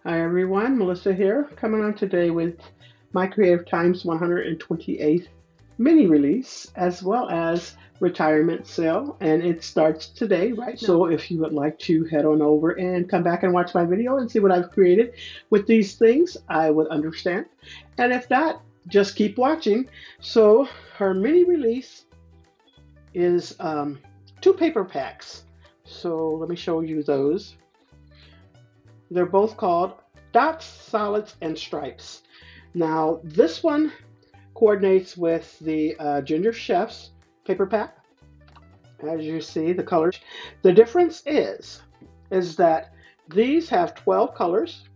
Hi everyone, Melissa here, coming on today with my Creative Times 128th mini release as well as retirement sale, and it starts today right now. So if you would like to head on over and come back and watch my video and see what I've created with these things, I would understand. And if not, just keep watching. So her mini release is two paper packs. So let me show you those. They're both called dots, solids, and stripes. Now, this one coordinates with the Ginger Chef's paper pack. As you see, the colors. The difference is that these have 12 colors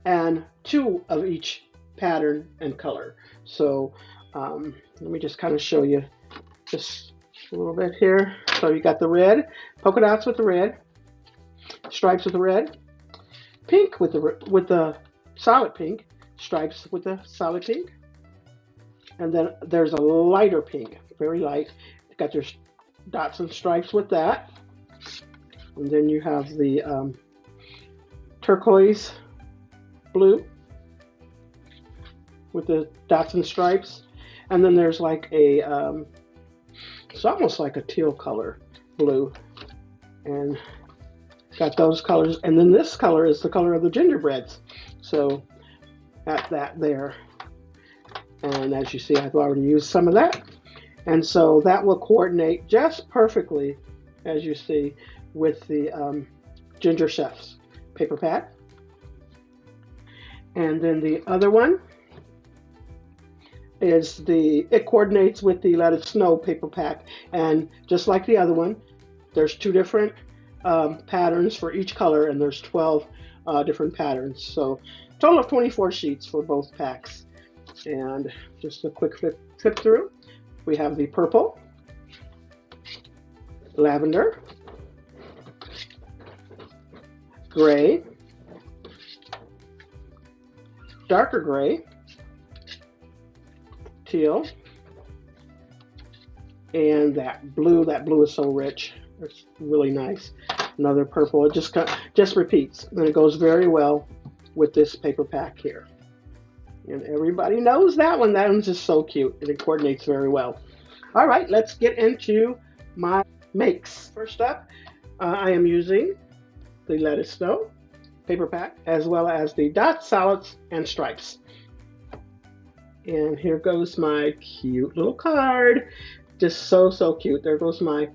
and 2 of each pattern and color. So let me just kind of show you just a little bit here. So you got the red, polka dots with the red, stripes with the red, pink with the solid pink, stripes with the solid pink, and then there's a lighter pink, very light. You got your dots and stripes with that, and then you have the turquoise blue with the dots and stripes, and then there's like a it's almost like a teal color blue, and got those colors, and then this color is the color of the gingerbreads. So got that there, and as you see, I've already used some of that, and so that will coordinate just perfectly, as you see, with the Ginger Chef's paper pack. And then the other one is it coordinates with the Let It Snow paper pack, and just like the other one, there's 2 different patterns for each color, and there's 12 different patterns. So total of 24 sheets for both packs. And just a quick flip through. We have the purple, lavender, gray, darker gray, teal, and that blue. That blue is so rich. It's really nice. Another purple. It just repeats, and it goes very well with this paper pack here. And everybody knows that one. That one's just so cute, and it coordinates very well. All right, let's get into my makes. First up, I am using the Let It Snow paper pack as well as the dots, solids, and stripes. And here goes my cute little card. Just so cute. There goes my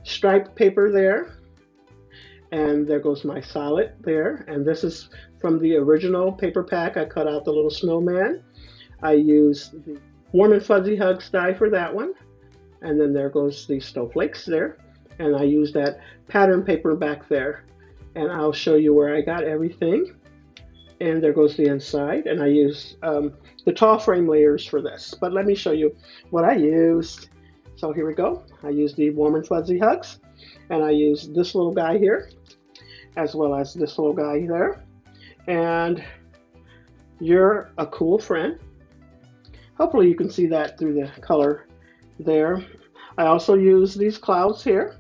striped paper there, and there goes my solid there, and this is from the original paper pack. I cut out the little snowman. I used the Warm and Fuzzy Hugs die for that one, and then there goes the snowflakes there, and I used that pattern paper back there, and I'll show you where I got everything. And there goes the inside, and I used the tall frame layers for this, but let me show you what I used. So here we go. I used the Warm and Fuzzy Hugs, and I used this little guy here as well as this little guy there, and You're a Cool Friend. Hopefully you can see that through the color there. I also use these clouds here.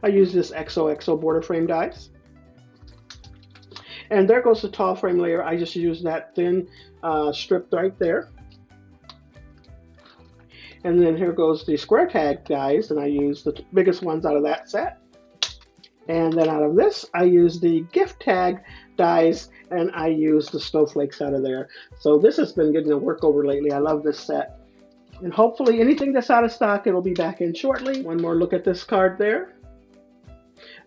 I use this XOXO border frame dies. And there goes the tall frame layer. I just used that thin strip right there. And then here goes the square tag dies, and I use the biggest ones out of that set. And then out of this, I use the gift tag dies, and I use the snowflakes out of there. So this has been getting a workover lately. I love this set. And hopefully anything that's out of stock, it'll be back in shortly. One more look at this card there.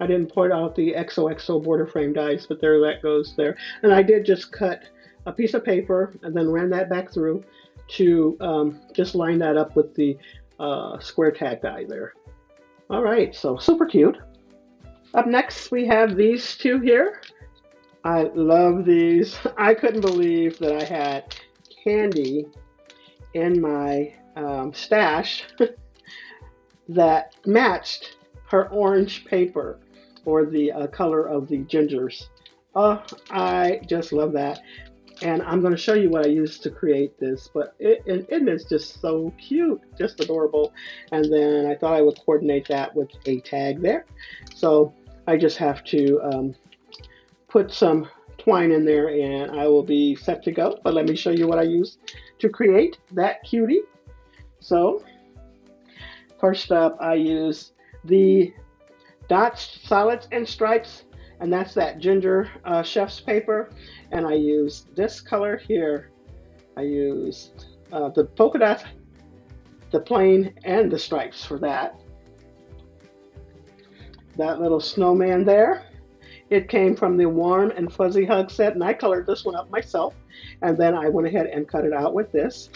I didn't point out the XOXO border frame dies, but there that goes there. And I did just cut a piece of paper and then ran that back through to just line that up with the square tag die there. All right, so super cute. Up next, we have these two here. I love these. I couldn't believe that I had candy in my stash that matched her orange paper, or the color of the gingers. Oh, I just love that. And I'm going to show you what I used to create this, but it is just so cute, just adorable. And then I thought I would coordinate that with a tag there. So I just have to put some twine in there and I will be set to go. But let me show you what I used to create that cutie. So first up, I use the dots, solids, and stripes, and that's that ginger chef's paper. And I use this color here. I used the polka dots, the plain, and the stripes for that. That little snowman there, it came from the Warm and Fuzzy Hug set, and I colored this one up myself. And then I went ahead and cut it out with this.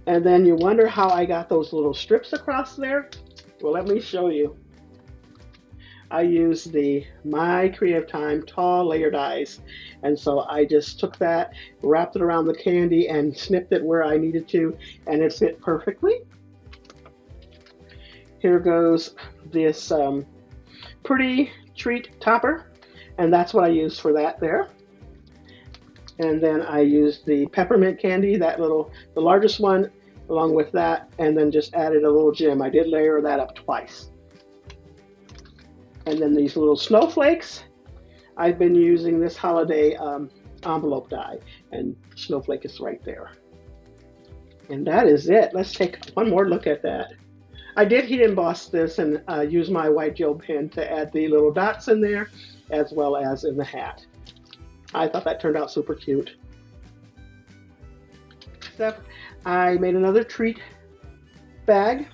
And then you wonder how I got those little strips across there? Well, let me show you. I used the My Creative Time tall layer dies. And so I just took that, wrapped it around the candy, and snipped it where I needed to, and it fit perfectly. Here goes this pretty treat topper, and that's what I used for that there. And then I used the peppermint candy, the largest one, along with that, and then just added a little gem. I did layer that up twice. And then these little snowflakes, I've been using this holiday envelope die, and snowflake is right there. And that is it. Let's take one more look at that. I did heat emboss this and use my white gel pen to add the little dots in there, as well as in the hat. I thought that turned out super cute. Next, I made another treat bag,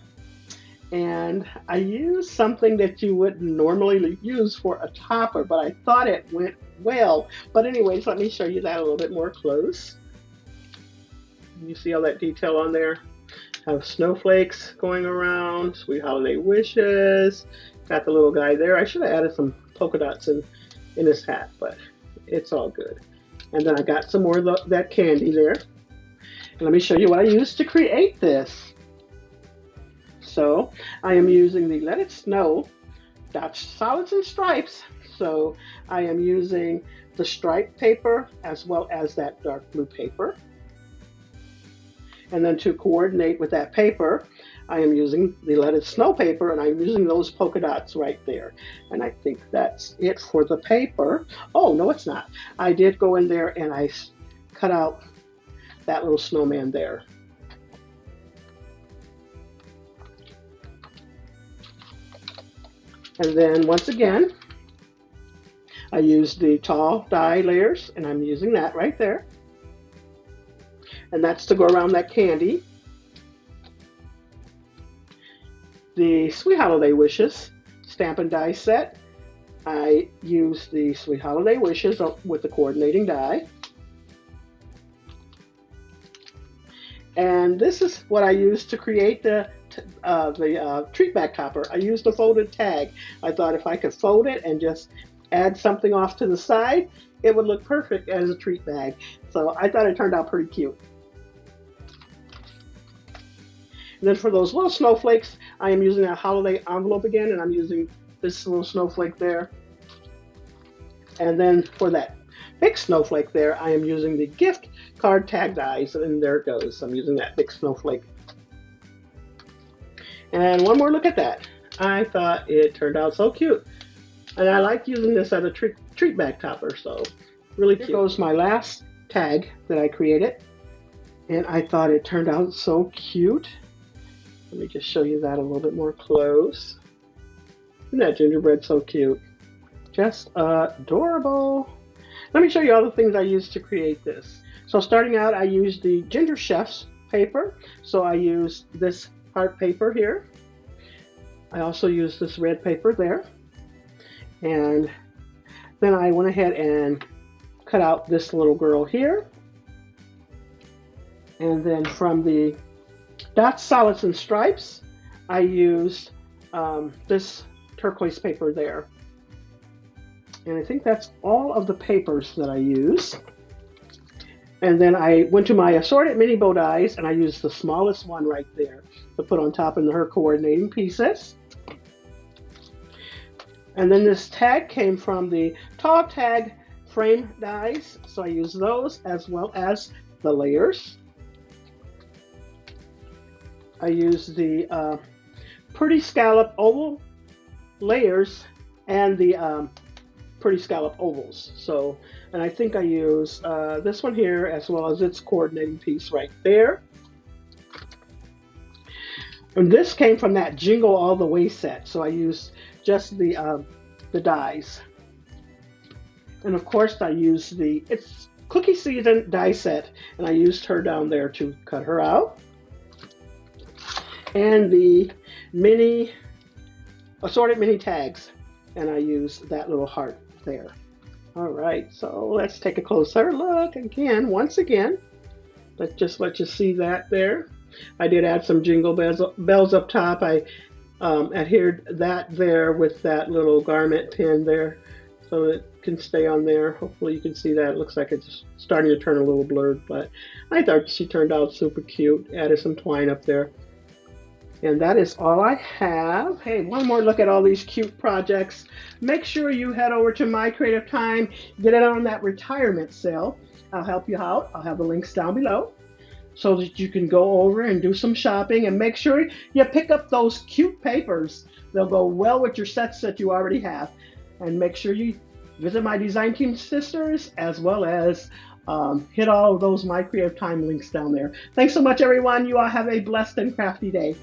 and I used something that you wouldn't normally use for a topper, but I thought it went well. But anyways, let me show you that a little bit more close. You see all that detail on there? Have snowflakes going around, sweet holiday wishes. Got the little guy there. I should have added some polka dots in his hat, but it's all good. And then I got some more of that candy there. And let me show you what I used to create this. So I am using the Let It Snow dots, solids, and stripes. So I am using the striped paper as well as that dark blue paper. And then to coordinate with that paper, I am using the Let It Snow paper, and I'm using those polka dots right there. And I think that's it for the paper. Oh, no, it's not. I did go in there and I cut out that little snowman there. And then once again, I used the tall die layers, and I'm using that right there. And that's to go around that candy. The Sweet Holiday Wishes stamp and die set. I used the Sweet Holiday Wishes with the coordinating die. And this is what I used to create the treat bag topper. I used a folded tag. I thought if I could fold it and just add something off to the side, it would look perfect as a treat bag. So I thought it turned out pretty cute. And then for those little snowflakes, I am using that holiday envelope again, and I'm using this little snowflake there. And then for that big snowflake there, I am using the gift card tag dies, and there it goes. I'm using that big snowflake. And one more look at that. I thought it turned out so cute. And I like using this as a treat bag topper, so really cute. Here goes my last tag that I created. And I thought it turned out so cute. Let me just show you that a little bit more close. Isn't that gingerbread so cute? Just adorable. Let me show you all the things I used to create this. So starting out, I used the Ginger Chef's paper. So I used this heart paper here. I also used this red paper there. And then I went ahead and cut out this little girl here. And then from the dots, solids, and stripes, I used this turquoise paper there. And I think that's all of the papers that I use. And then I went to my assorted mini bow dies, and I used the smallest one right there to put on top of her coordinating pieces. And then this tag came from the tall tag frame dies, so I used those as well as the layers. I used the pretty scallop oval layers and the pretty scallop ovals. So, and I think I use this one here as well as its coordinating piece right there. And this came from that Jingle All the Way set, so I used just the dies. And of course I used it's cookie season die set, and I used her down there to cut her out. And the mini, assorted mini tags, and I used that little heart there. All right, so let's take a closer look again, once again. Let's just let you see that there. I did add some jingle bells up top. I adhered that there with that little garment pin there so it can stay on there. Hopefully you can see that. It looks like it's starting to turn a little blurred, but I thought she turned out super cute. Added some twine up there. And that is all I have. Hey, one more look at all these cute projects. Make sure you head over to My Creative Time, get it on that retirement sale. I'll help you out. I'll have the links down below so that you can go over and do some shopping, and make sure you pick up those cute papers. They'll go well with your sets that you already have. And make sure you visit my Design Team Sisters, as well as hit all of those My Creative Time links down there. Thanks so much, everyone. You all have a blessed and crafty day.